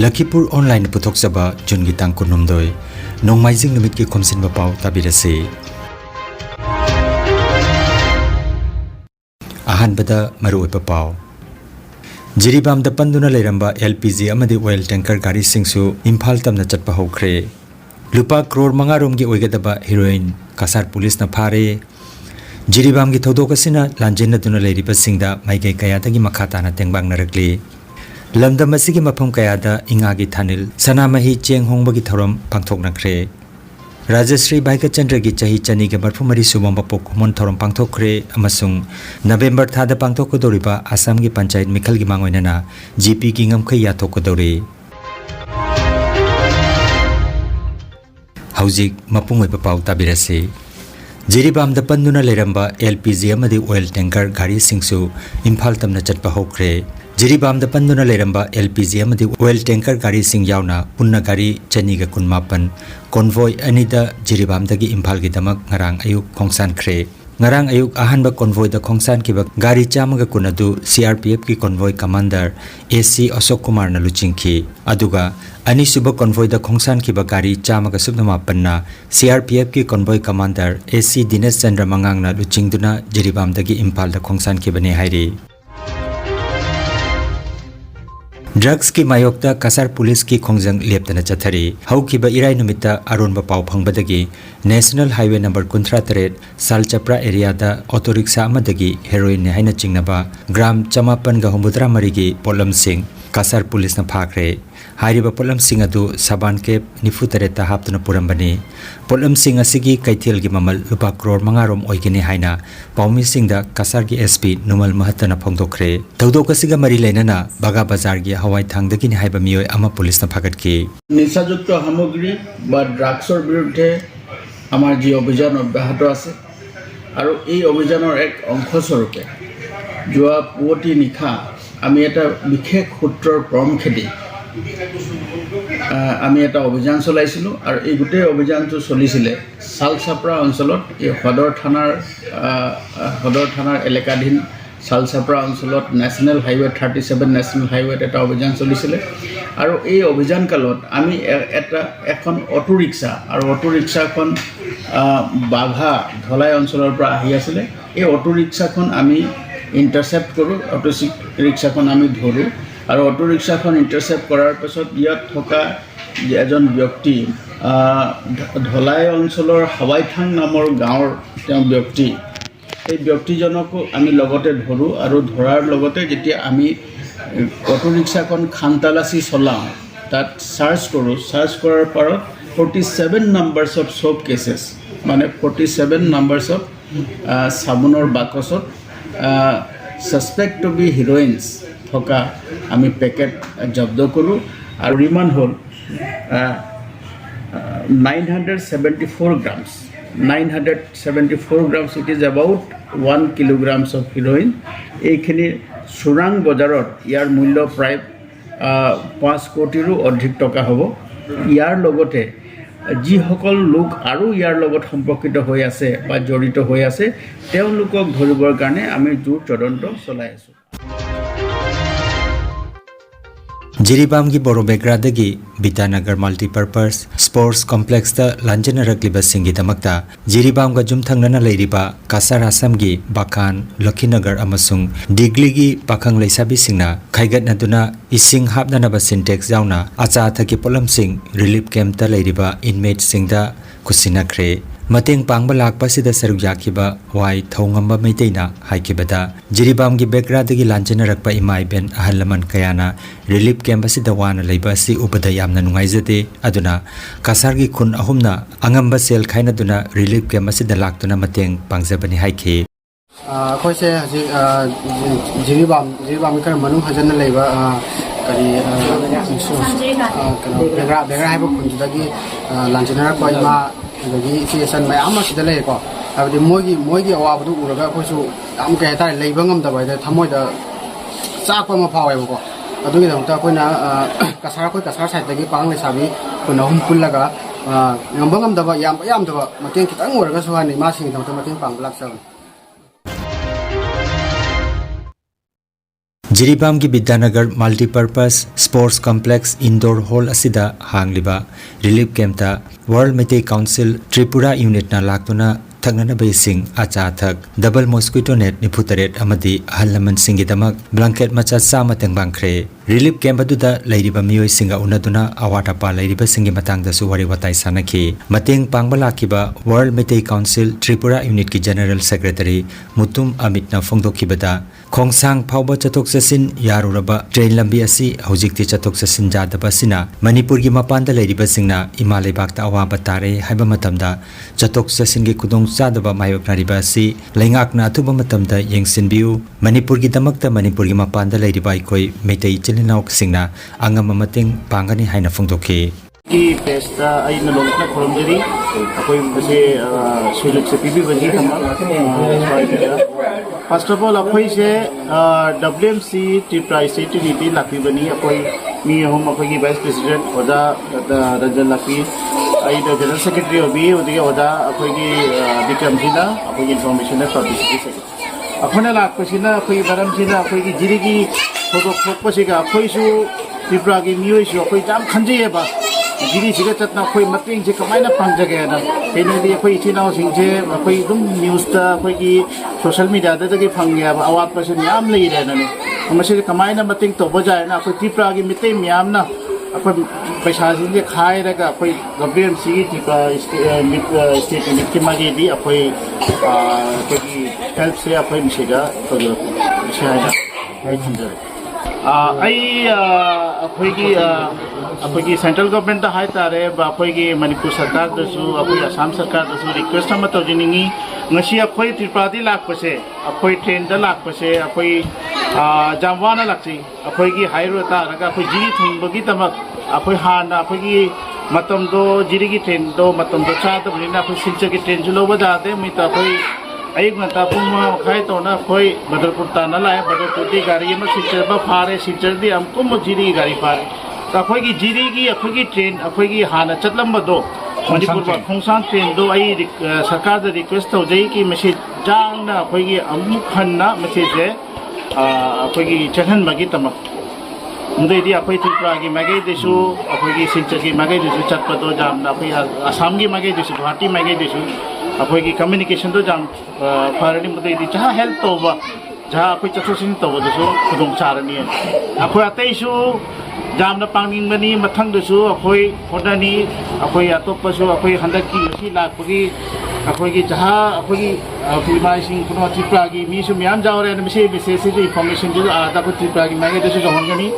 Lakhipuronline puthokjaba jungi tang kunumdoi nongmaijing numit ki Khomjinba Pao tabirase ahanbada maruoipa Pao Jiribam da panduna leiramba LPG amadi oil tanker gari singsu Imphal tamna chatpa hokre lupa crore mangarom gi oigadaba heroin kasar police na phare Jiribam gi thodok asina lanjena duna leiriba singda maigai kaya tagi makhata na tengbang narakli Lamdam asigi mafam kayada ingagi thanil sanamahi cheng hongbagi thoram pangthok nakre Rajasri Baika Chandra gi chahi chani ge barphumari subam bapok mon thoram pangthokre amasung November thada pangthok kodoriba Assam gi panchayat mikhal gi mangoinana GP gi ngamkhai yathok kodori Haujik mapungoi Pao tabirase Jiribam da panduna leramba LPG amadi oil tanker gari singsu Imphal tamna chatpa hokre Jiribam da panduna leramba LPG amadi oil tanker gari sing yauna punna gari chaniga kunmapan convoy anida Jiribam dagi Imphal gi damak ngarang ayuk khongsan khre ngarang ayuk ahanba convoy da khongsan kiba gari chamaga kunadu CRPF ki convoy commander AC Ashok Kumar na luchingki aduga ani suba convoy da khongsan kiba gari chamaga subnama panna CRPF ki convoy commander AC Dinesh Chandra Mangang na luchingduna Jiribam dagi Imphal da khongsan kibane hairi Drugs ki mayokta kasar police ki khongjang leptana chathari haukiba irai numita aronba pau phangbadagi National Highway number 38 Salchapra area da auto rickshaw amadagi heroin ne haina chingnaba gram chamapan ga humudra marigi polam singh kasar police na phakre hairiba polam singh adu saban ke nifutare ta haptuna purambani polam singh asigi kaithel gi mamal rupa crore mangarom oigini haina paumi singh da kasar gi SP numal mahatana phongdokre tawdok asiga mari leinana baga bazar gi hawai thangdagi ni haiba miyoi ama police na phagatki নিচাযুক্ত সামগ্ৰী বা ড্ৰাগছৰ বিৰুদ্ধে আমাৰ যি অভিযান অব্যাহত আছে আৰু এই অভিযানৰ এক অংশস্বৰূপে যোৱা পুৱতি নিশা আমি এটা বিশেষ সূত্ৰৰ পৰম খেদি আমি এটা অভিযান চলাইছিলোঁ আৰু এই গোটেই অভিযানটো চলিছিলে চালচাপৰা অঞ্চলত এই সদৰ থানাৰ এলেকাধীন চালচাপৰা অঞ্চলত নেশ্যনেল হাইৱে 37 নেশ্যনেল হাইৱেত এটা অভিযান চলিছিলে আৰু এই অভিযান কালত আমি এখন অটো ৰিক্সা আৰু অটো ৰিক্সাখন বাঘা ধলাই অঞ্চলৰ পৰা আহি আছিলে এই অটো ৰিক্সাখন আমি ইণ্টাৰচেপ্ট কৰোঁ অটো ৰিক্সাখন আমি ধৰোঁ আৰু অটো ৰিক্সাখন ইণ্টাৰচেপ্ট কৰাৰ পাছত ইয়াত থকা এজন ব্যক্তি ধলাই অঞ্চলৰ হাৱাইথাং নামৰ গাঁৱৰ তেওঁ ব্যক্তি এই ব্যক্তিজনকো আমি লগতে ধৰোঁ আৰু ধৰাৰ লগতে যেতিয়া আমি অটো ৰিক্সাখন খানতালাচি চলাওঁ তাত চাৰ্চ কৰোঁ চাৰ্চ কৰাৰ পাৰত 47 নাম্বাৰছ অফ সোপ কেছেছ মানে 47 নাম্বাৰছ অফ চাবোনৰ বাকচত সাসপেক্ট টু বি হিৰোইনছ থকা আমি পেকেট জব্দ কৰোঁ আৰু ৰিমাণ্ড হ'ল 974 grams 974 grams it is about 1 kilograms of heroin এইখিনি চোৰাং বজাৰত ইয়াৰ মূল্য প্ৰায় 5 কোটিৰো অধিক টকা হ'ব ইয়াৰ লগতে যিসকল লোক আৰু ইয়াৰ লগত সম্পৰ্কিত হৈ আছে বা জড়িত হৈ আছে তেওঁলোকক ধৰিবৰ কাৰণে আমি জোৰ তদন্ত চলাই আছোঁ Jiribam gi boro begradagi Bitanagar multipurpose sports complex da lanjana rakliba singi damakta Jiribam ga jumthangnana leiriba Kasar Assam gi Bakan Lakhinagar amasung Digli gi pakhang leisabi singna khaigat naduna ising hapnana ba syntax jauna acha thaki polam sing relief camp ta leiriba inmate singda kusina khre Mateng pangba lakpa sida saruk yakiba wai thongamba meiteina haikibada Jiribam gi background gi lanjana rakpa imai ben ahalaman kayana relief camp sida wana leiba si upada yamna nungaijate aduna kasar gi khun ahumna angamba sel khaina duna relief camp sida laktuna mateng pangjabani haike khoise haji Jiribam kar manu hajana leiba kari background haiba khunjagi lanjana rakpa ima lagi season mayam asida lei ko abdi moigi awabdu uraga khoisu am ke ta leiba ngam da bai da thamoi da chakpa ma phawe ko adugi dam ta koina kasar side dagi pang le sabi koina hum pullaga ngam da ba yam da ba mateng kitang uraga suhani ma sing dam ta mateng pang blak sa Jiribam ki Vidyanagar Multipurpose Sports Complex Indoor Hall asida hangliba Relief Camp ta World Meteor Council Tripura Unit na laktuna thaknana baising acha thak double mosquito net niputaret amadi halaman singidamak blanket macha sama tengbangkhre Relief Camp aduda leiriba miyoi singa unaduna awata pa leiriba singi matangda su wari watai sanaki mateng pangbala kiba World Meteor Council Tripura Unit ki General Secretary Mutum Amit na phongdokhibada Khongsang phawba chatok chasin yaruraba train lambi asi hojikti chatok chasin jadaba sina Manipur gi mapanda leiriba singna imalai bakta awaba tare haiba matamda chatok chasin gi kudong chadaba mayoknariba asi leingakna athuba matamda yengsinbiu Manipur gi damakta Manipur gi mapanda leiriba ikoi metei chilinau singna angama mateng pangani haina phongdokhi की पेस्टा आई नलोकना खोलमजरी कोई बसे सुलक से PP बजी थमा first of all अखोई से डब्ल्यूएमसी ट्रिप्राई सेटिविटी lucky बनी अखोई मी हम अखोई की वाइस प्रेसिडेंट ओदा रंजन लाखी आई द जनरल सेक्रेटरी ओबी ओदी ओदा अखोई की विक्रम जिला अखोई की इंफॉर्मेशन है पब्लिसिटी से अखोने लाख पसीना अखोई बरम जिला अखोई की जिरी की फोटो फोकसिका अखोई सु त्रिपुरा की मियोई सु अखोई जाम खंजे बा जिरी सिगे चतना कोई मतिंग से कमाइना पंजगे ना हेनेदी कोई चिनाव सिंजे कोई दुम न्यूज़ ता कोई की सोशल मीडिया दे के फंगे अब आवाज पर से म्याम ले रहे ना मसे कमाइना मतिंग तो बजाय ना कोई त्रिपुरा की मिते म्याम ना अपन पैसा सिंजे खाए रगा कोई गवर्नमेंट सी त्रिपुरा स्टेट की मागे दी कोई हेल्प से कोई मिसेगा तो मिसेगा अखोई सेंट्रल गवर्नमेंट हाई तारे अखोई मणिपुर सरकार असम सरकार रिक्वेस्ट तौजनी अखोई त्रिपुरा लापसे अखोई ट्रेन लापसे अखोई जाम वाना लाची अखोई हाईरो तारगा अखोई जिरी थुंबगीदमक अखोई हाना अखोई मतमदो जिरी की ट्रेन दो मतमदो चादबनिना अखोई सिलचर की ट्रेन जो लोब जाते मित अखोई अयुक नता पुंग मखाई तोना अखोई बदरपुर ताना लाए बदरपुर की गाड़ी में सिलचर फारे सिलचर दी हमको जिरी की गाड़ी फारे तो अखोई जिरी की अखोई ट्रेन अखोई हाना चलम्बदो मणिपुर खोंसांग ट्रेन दो सरकार रिक्वेस्ट तौजई कि मसे जांगना अखोई अमुक हन्ना मसे से अखोई चलहनबगी तमक मुदई अखोई त्रिपुरा की माइगैदसु अखोई सिलचर की माइगैदसु चटपदो जामना अखोई असम की माइगैदसु गुवाहाटी माइगैदसु अखोई कम्युनिकेशन तो जाम फरनी मुदई जहाँ हेल्प तौब जहाँ अखोई चथोसिन तौबदसु खुदों चारनी अखोई अतैसु जामना पांगिंगबनी मथंगदसु अखोई होदनी अखोई अतोपसु अखोई हंदकी मसी लापगी अखोई जहाँ अखोई फिल्माइसिंग कुनो त्रिपुरा की मीसु म्याम जावरे मिसे विशेष से इंफॉर्मेशन जो आदा को त्रिपुरा की माइगैदसु जोहनगनी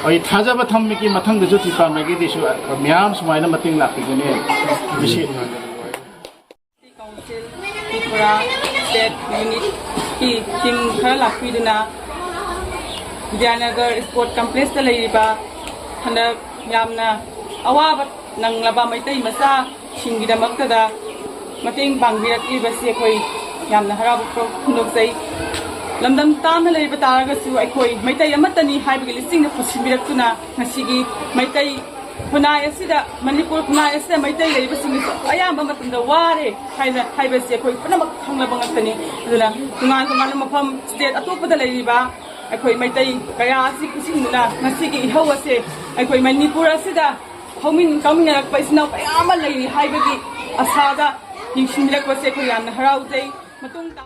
और थाजब थम्मी की मथंगदसु त्रिपुरा माइगैदसु म्याम सुमाइना मतिंग लापगने मिसे त्रिपुरा स्टेट यूनिट की टीम खरा लाफीदना विद्यानगर स्पोर्ट कम्प्लेक्स लेरिबा हंदक यामना अवाब नंगलबा मैतै मचा सिंगिदमक्तदा मतेंग पांगबिरक्लिबसे अखोई यामना हराब खुनोक्सै लमदम तामना लेरिबा तारगसु अखोई मैतै अमतनी हाइबगे लिसिंग फसिबिरक्तुना ngasiगी मैतै खुनाई असिदा मणिपुर खुनाई असिदा मैतै लेरिबसिंग अयाम मतमदा वारे हाइबसे अखोई पुनमक खंगलबा ngakani aduna tungan मफम स्टेट अतोपदा लेरिबा अखोई मैतै कया असि कुसिंगना ngasiगी ihawase अखोई मणिपुर असिदा हौमिन कामिनरक्पा इसना कयाम लेरि हाइबगी असादा यिंगसिनरक्पसे अखोई यामना हराउजै मतुंगता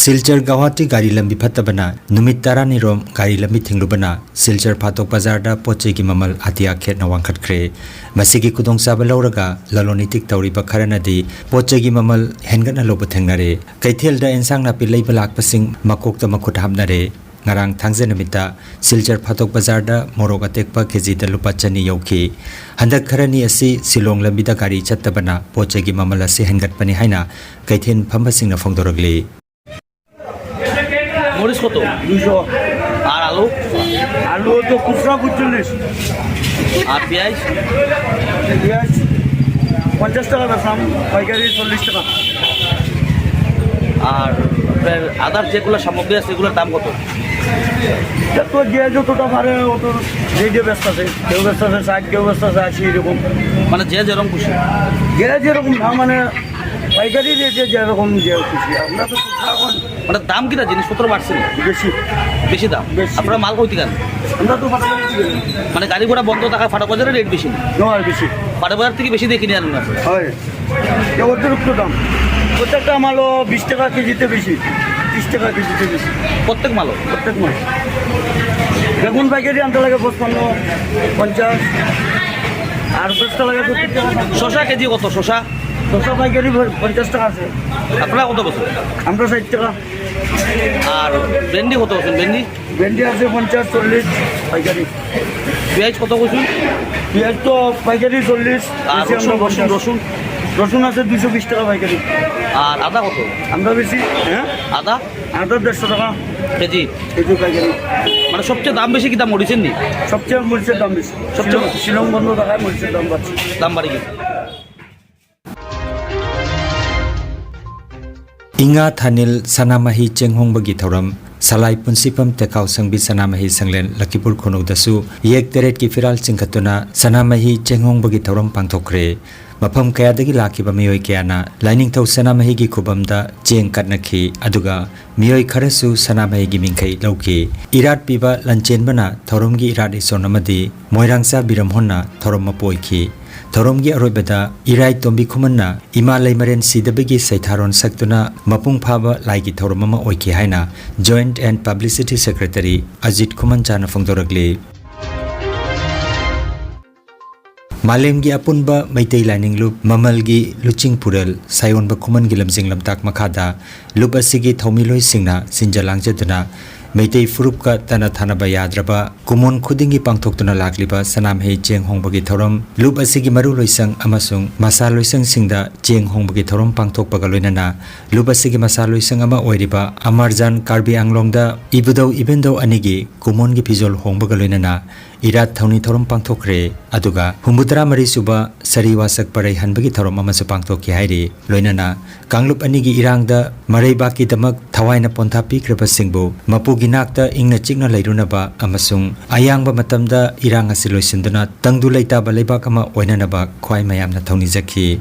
Silchar Guwahati gari lambi phatabana numit tarani rom gari lambi thinglubana Silchar Phatok Bazar da pochei ki mamal atia khetna wangkhatkre masigi kudong saba lauraga lalonitik tawriba kharanadi pochei ki mamal hengana lobu thengnare kaithel da ensang na pilai balak pasing makokta makhut hamnare ngarang thangje namita Silchar Phatok Bazar da morok atekpa kg da lupa chani yauki handak kharani asi Silong lambi da gari chattabana pochei ki mamal asi hengatpani haina kaithen phambasing na phongdoragli মরিচ কত 200 আর আলু আলু তো খুচরা 45 আর পেঁয়াজ 50 টাকা বেচাম পাইকারি 40 টাকা আর আদার যেগুলো সামগ্রী আছে সেগুলোর দাম কত তো যে যতটা পারে অত যে ব্যস্ত আছে কেউ ব্যস্ত আছে 60 কেউ ব্যস্ত আছে 80 এরকম মানে যে যেরকম খুশি যে যেরকম না মানে পাইকারি রেটে যেরকম যে খুশি আমরা তো এখন মানে দাম কিনা জিনিসপত্র বাড়ছে না? বেশি বেশি দাম। বেশি। আপনারা মাল কইতে কেন? আমরা তো পাইকারি দিই মানে গাড়ি ঘোড়া বন্ধ থাকায় ফাটা বাজারে রেট বেশি না? নয় বেশি ফাটা বাজার থেকে বেশি দিয়ে কিনে আনেন আপনারা? হয় এ অতিরিক্ত দাম প্রত্যেকটা মালও 20 টাকা কেজিতে বেশি 30 টাকা কেজিতে বেশি প্রত্যেক মালও? প্রত্যেক মাল বেগুন পাইকারি আনতে লাগে 55 50 আর 10 টাকা লাগে 70 টাকা শশা কেজি কত? শশা শসা পাইকারি 50 টাকা আছে আপনারা কত বছর? আমরা 60 টাকা আর ভেন্ডি কত বছর? ভেন্ডি ভেন্ডি আছে 50 40 পাইকারি পেঁয়াজ কত বছর? পেঁয়াজ তো পাইকারি 40 আর বেশি আমরা রসুন? 50 রসুন রসুন আছে 220 টাকা পাইকারি আর আদা কত? আমরা বেশি হ্যাঁ আদা আদা 150 টাকা কেজি। কেজি পাইকারি মানে সবচেয়ে দাম বেশি কি দাম মরিচেন নি? সবচেয়ে মরিচের দাম বেশি সবচেয়ে শিলং বন্ধ থাকায় মরিচের দাম বাড়ছে দাম বাড়ি গেছে। Inga Thanil Sanamahi Chenghongbagi Thoram Salai Punsipam Tekau Sangbi Sanamahi Sanglen Lakipur Khonogdasu Yek Teret ki Firal Chingkatuna Sanamahi Chenghongbagi Thoram Pangthokre Mafam Kayadagi Lakiba Miyoi Kayana Lining Thau Sanamahi gi Khubamda Cheng Katnakhi Aduga Miyoi Kharasu Sanamahi gi Mingkai Lauki Irat Piba Lanchenbana Thoromgi Irat Isonamadi Moirangsa Biramhonna Thorom Mapoiki Thoromgi Arobeda Irai Tombi Kumanna Ima Laimaren Sidabigi Saitharon Saktuna Mapung Phaba Laigi Thoromama Oiki Haina Joint and Publicity Secretary Ajit Kumanchana Fongdoragli Malemgi Apunba Maitei Lining Loop Mamalgi Luching Pural Sayonba Kuman Gilamsing Lamtak Makada Loop Asigi Thomiloi Singna Sinjalangjeduna Maitei Furupka Tana Thanaba Yadraba Kumon Khudingi Pangthoktuna Lakliba Sanamhei Cheng Hongbagi Thorom Loop Asigi Maru Loisang Amasung Masa Loisang Singda Cheng Hongbagi Thorom Pangthokpaga Loinana Loop Asigi Masa Loisang Ama Oiriba Amarjan Karbi Anglongda Ibudau Ibendo Anigi Kumon gi Pizol Hongbaga Loinana Irat Thoni Thorom Pangthokre Aduga Humbutara Mari Suba Sari Wasak Parai Hanbagi Thorom Amasu Pangthokki Hairi Loinana Kanglup Anigi Irangda Marai Baki Damak Thawaina Pontha Pikraba Singbu Mapu Ginakta Ingna Chikna Lairunaba Amasung Ayangba Matamda Irang asi loisinduna Tangdu Laitaba Leibak Ama Oinanaba Khwai Mayamna Thoni Zakhi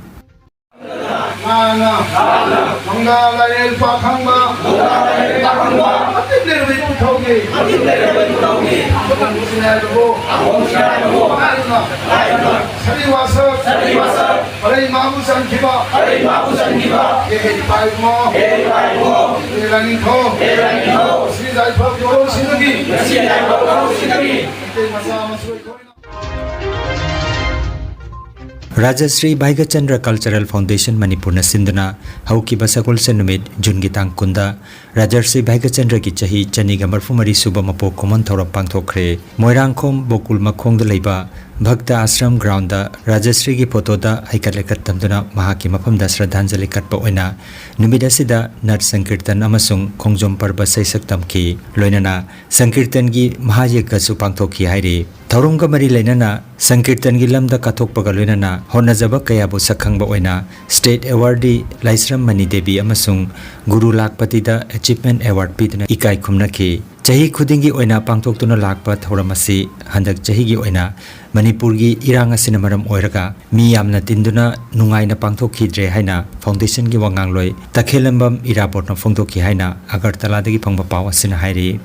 Rajasri Bhaigachandra Cultural Foundation Manipur Sindhuna Hauki Basakul Senumit Jungi Tangkunda Rajasri Bhaigachandra ki chahi Chaniga Marfumari Suba Mapo Common Thorom Pangthokre Moirangkhom Bokul Makhong Leiba Bhakta Ashram Ground da Rajasri ki photo da Haikalekat Tamduna Mahaki Mafam da Shraddhanjali Katpa Oina Numida Sida Nat Sankirtan Amasung Khongjom Parba Saisak Tamki Loinana Sankirtan gi Mahayeka Su Pangthokki Hairi Thorumga Mari Lainana Sankirtan gi Lamda Kathokpaga Loinana Honajaba Kayabu Sakhangba Oina State Awardee Laisram Mani Devi Amasung Guru Lakpati da Achievement Award Pidna Ikai Khumnaki Chahi Khudingi Oina Pangthoktuna Lakpa Thoramasi Handak Chahi gi Oina Manipur gi Irang asina maram oiraga mi yamna tinduna nungaina pangthokhidre haina foundation gi wangangloi takhelambam iraport na phongthokhi haina Agartala dagi phangba paw asina hairi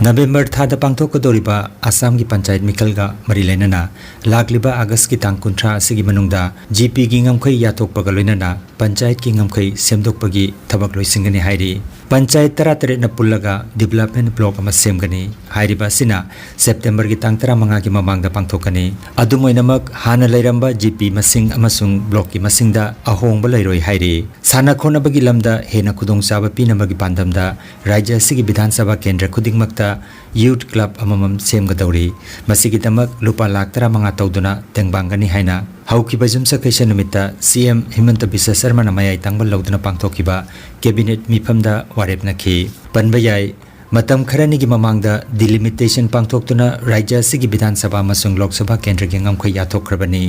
November thada pangthokkodoriba Assam gi Panchayat Mikalga Mari Lainana Lakliba August ki tang kunthra asigi manungda GP gi ngamkhai yathokpaga loinana Panchayat ki ngamkhai semdokpagi thabak loisingani hairi Panchayat tara na pullaga development block ama semgani hairiba sina September gi tang 15 gi mamangda pangthokani adumoinamak hana lairamba GP masing amasung block ki masingda ahongba lairoi hairi sana khonabagi lamda hena khudong chaba pinamagi pandamda Rajya asigi Vidhan Sabha Kendra khudingmakta youth club amamam semgadawri masigidamak lupa lakh 15 tawduna tengbangani haina haukiba jumsa kaisa numita CM Himanta Biswa Sarma na mayai tangbal lawduna pangthokiba cabinet mifamda warepnakhi panbayai matam kharani gi mamangda delimitation pangthoktuna rajya sigi Vidhan Sabha amasung Lok Sabha kendra gi ngamkhai yathokrabani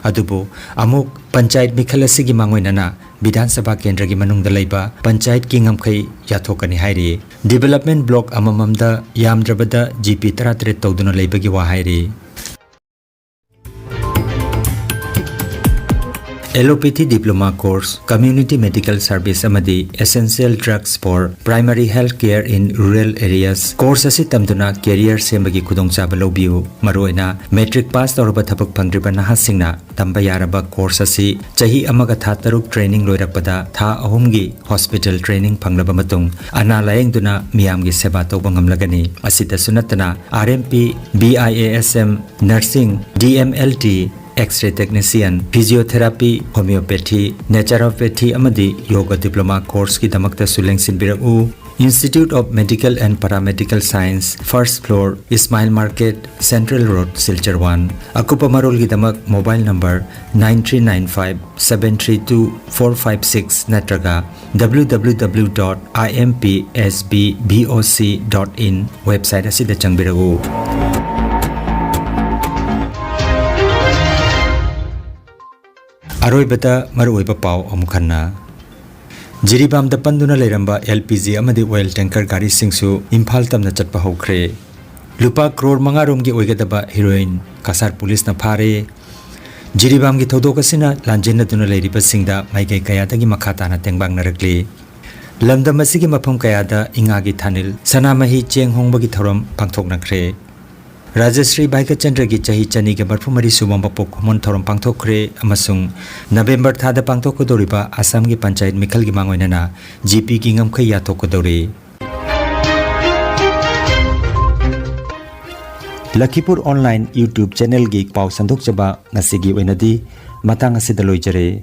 adubu amuk panchayat mikhal sigi mangoinana Vidhan Sabha kendra gi manungda leiba panchayat ki ngamkhai yathokani hairi development block amamamda yamdrabada GP 33 tawduna leibagi wa hairi Allopathy Diploma Course, Community Medical Service amadi Essential Drugs for Primary Health Care in Rural Areas. Course asi tamduna career sembagi khudongchaba lawbiu. Maroina metric pass tawraba thabak phangriba nahasingna tamba yaraba course asi chahi amaga tha taruk training loirakpada tha ahumgi hospital training phanglaba matung ana layengduna miyamgi seba tawba ngamlagani. Asida sunatana RMP, BIASM, Nursing, DMLT, X-ray technician, physiotherapy, homeopathy, naturopathy amadi yoga diploma course ki damakta sulengsin biragu. Institute of Medical and Paramedical Science, first floor, Ismail Market, Central Road, Silchar 1. Akupa marol ki damak mobile number 9395-732-456 natraga www.impsbboc.in website asida changbiragu. Aroibata maruiba pau amukhanna Jiribam da panduna leiramba LPG amadi oil tanker gari singsu Imphal tamna chatpa hokre lupa crore manga rom gi oigadaba heroin kasar police na phare Jiribam gi thodok asina lanjena duna leiriba singda maigai kaya dagi makhata na tengbang narakli lamdam asigi mafam kaya da inga gi thanil sanamahi cheng hongba gi thoram pangthok nakre Rajashree Bhaika Chandra gi chahi chani ge barphumari subam bapok khomon thorom pangthokre amasung November thada pangthokodoriba Assam gi panchayat mikhal gi mangoinana GP gi ngamkhai yathokodori Lakhipuronline YouTube channel gi pau sandok chaba ngasigi oinadi matang asida loijare